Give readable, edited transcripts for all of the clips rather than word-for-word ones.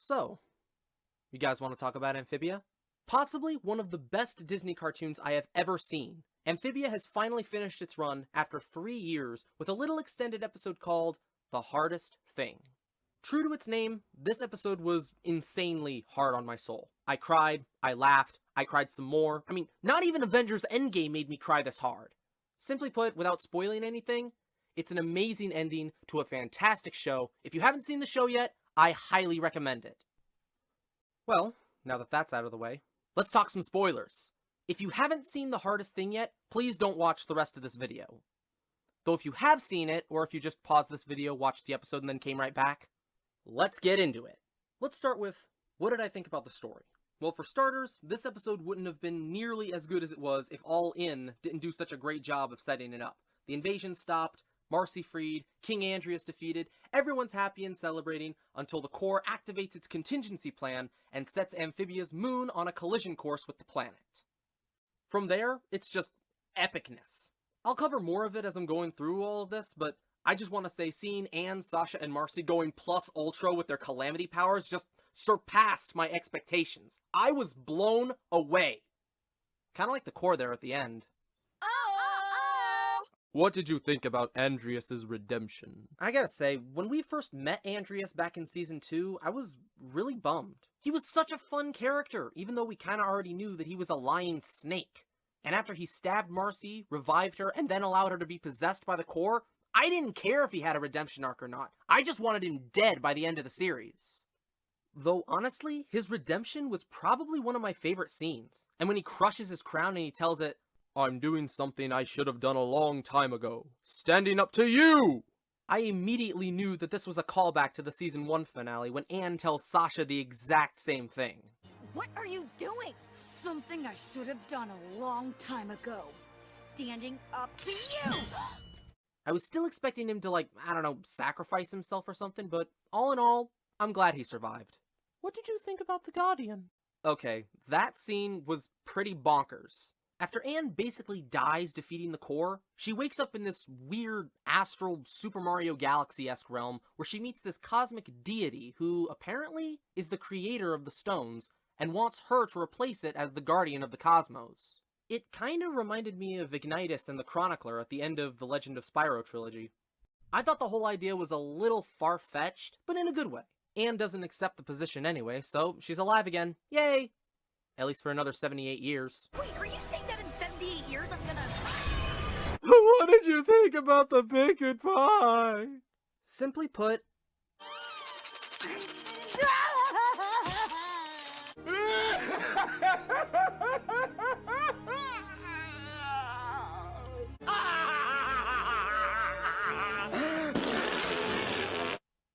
So, you guys want to talk about Amphibia? Possibly one of the best Disney cartoons I have ever seen. Amphibia has finally finished its run after 3 years with a little extended episode called The Hardest Thing. True to its name, this episode was insanely hard on my soul. I cried, I laughed, I cried some more. I mean, not even Avengers Endgame made me cry this hard. Simply put, without spoiling anything, it's an amazing ending to a fantastic show. If you haven't seen the show yet, I highly recommend it. Well, now that that's out of the way, let's talk some spoilers. If you haven't seen The Hardest Thing yet, please don't watch the rest of this video. Though if you have seen it, or if you just paused this video, watched the episode, and then came right back, let's get into it. Let's start with, what did I think about the story? Well, for starters, this episode wouldn't have been nearly as good as it was if All In didn't do such a great job of setting it up. The invasion stopped, Marcy freed, King Andrias defeated, everyone's happy and celebrating until the Corps activates its contingency plan and sets Amphibia's moon on a collision course with the planet. From there, it's just epicness. I'll cover more of it as I'm going through all of this, but I just want to say seeing Anne, Sasha, and Marcy going plus ultra with their calamity powers just surpassed my expectations. I was blown away. Kind of like the Corps there at the end. What did you think about Andrias' redemption? I gotta say, when we first met Andrias back in Season 2, I was really bummed. He was such a fun character, even though we kinda already knew that he was a lying snake. And after he stabbed Marcy, revived her, and then allowed her to be possessed by the Corps, I didn't care if he had a redemption arc or not. I just wanted him dead by the end of the series. Though, honestly, his redemption was probably one of my favorite scenes. And when he crushes his crown and he tells it, "I'm doing something I should have done a long time ago. Standing up to you!" I immediately knew that this was a callback to the Season 1 finale when Anne tells Sasha the exact same thing. What are you doing? Something I should have done a long time ago. Standing up to you! I was still expecting him to, like, I don't know, sacrifice himself or something, but all in all, I'm glad he survived. What did you think about the Guardian? Okay, that scene was pretty bonkers. After Anne basically dies defeating the Corps, she wakes up in this weird astral Super Mario Galaxy-esque realm where she meets this cosmic deity who apparently is the creator of the stones and wants her to replace it as the guardian of the cosmos. It kinda reminded me of Ignitus and the Chronicler at the end of the Legend of Spyro trilogy. I thought the whole idea was a little far-fetched, but in a good way. Anne doesn't accept the position anyway, so she's alive again. Yay! At least for another 78 years. Wait, are you saying that in 78 years I'm gonna... What did you think about the bacon pie? Simply put...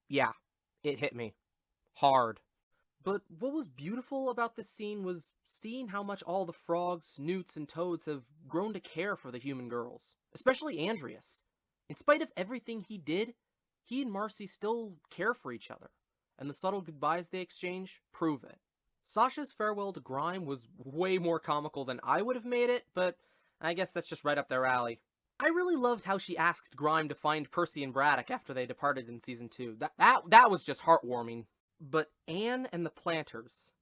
Yeah, it hit me. Hard. But what was beautiful about this scene was seeing how much all the frogs, newts, and toads have grown to care for the human girls. Especially Andrias. In spite of everything he did, he and Marcy still care for each other. And the subtle goodbyes they exchange prove it. Sasha's farewell to Grime was way more comical than I would have made it, but I guess that's just right up their alley. I really loved how she asked Grime to find Percy and Braddock after they departed in Season 2. That was just heartwarming. But Anne and the Planters,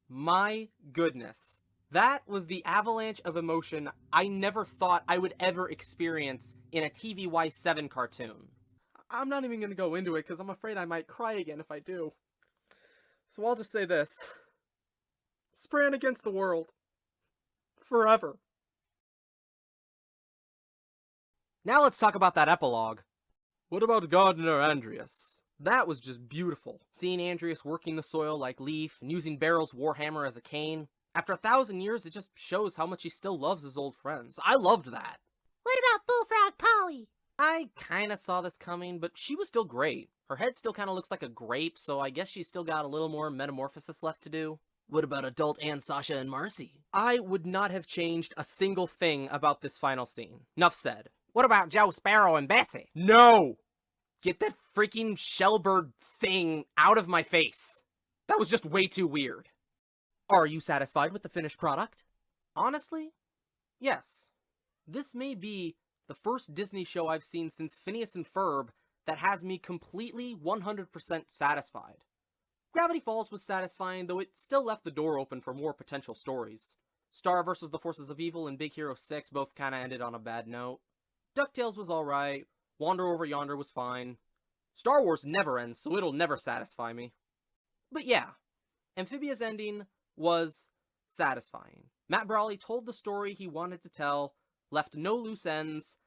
my goodness. That was the avalanche of emotion I never thought I would ever experience in a TVY7 cartoon. I'm not even going to go into it because I'm afraid I might cry again if I do. So I'll just say this. Spran against the world. Forever. Now let's talk about that epilogue. What about Gardener Andrias? That was just beautiful. Seeing Andrias working the soil like Leaf and using Barrel's warhammer as a cane. After 1,000 years, it just shows how much he still loves his old friends. I loved that. What about Bullfrog Polly? I kinda saw this coming, but she was still great. Her head still kinda looks like a grape, so I guess she's still got a little more metamorphosis left to do. What about adult Anne, Sasha, and Marcy? I would not have changed a single thing about this final scene. Nuff said. What about Joe Sparrow and Bessie? No! Get that freaking shellbird thing out of my face. That was just way too weird. Are you satisfied with the finished product? Honestly, yes. This may be the first Disney show I've seen since Phineas and Ferb that has me completely 100% satisfied. Gravity Falls was satisfying, though it still left the door open for more potential stories. Star vs. the Forces of Evil and Big Hero 6 both kinda ended on a bad note. DuckTales was alright. Wander Over Yonder was fine. Star Wars never ends, so it'll never satisfy me. But yeah, Amphibia's ending was satisfying. Matt Brawley told the story he wanted to tell, left no loose ends,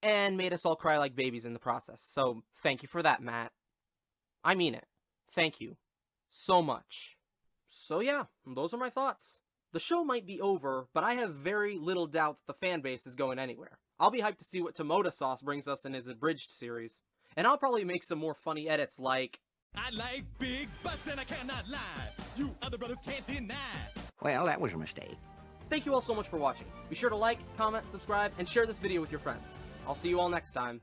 and made us all cry like babies in the process. So thank you for that, Matt. I mean it. Thank you. So much. So yeah, those are my thoughts. The show might be over, but I have very little doubt that the fanbase is going anywhere. I'll be hyped to see what Tomoda Sauce brings us in his abridged series. And I'll probably make some more funny edits like, I like big butts and I cannot lie. You other brothers can't deny. Well, that was a mistake. Thank you all so much for watching. Be sure to like, comment, subscribe, and share this video with your friends. I'll see you all next time.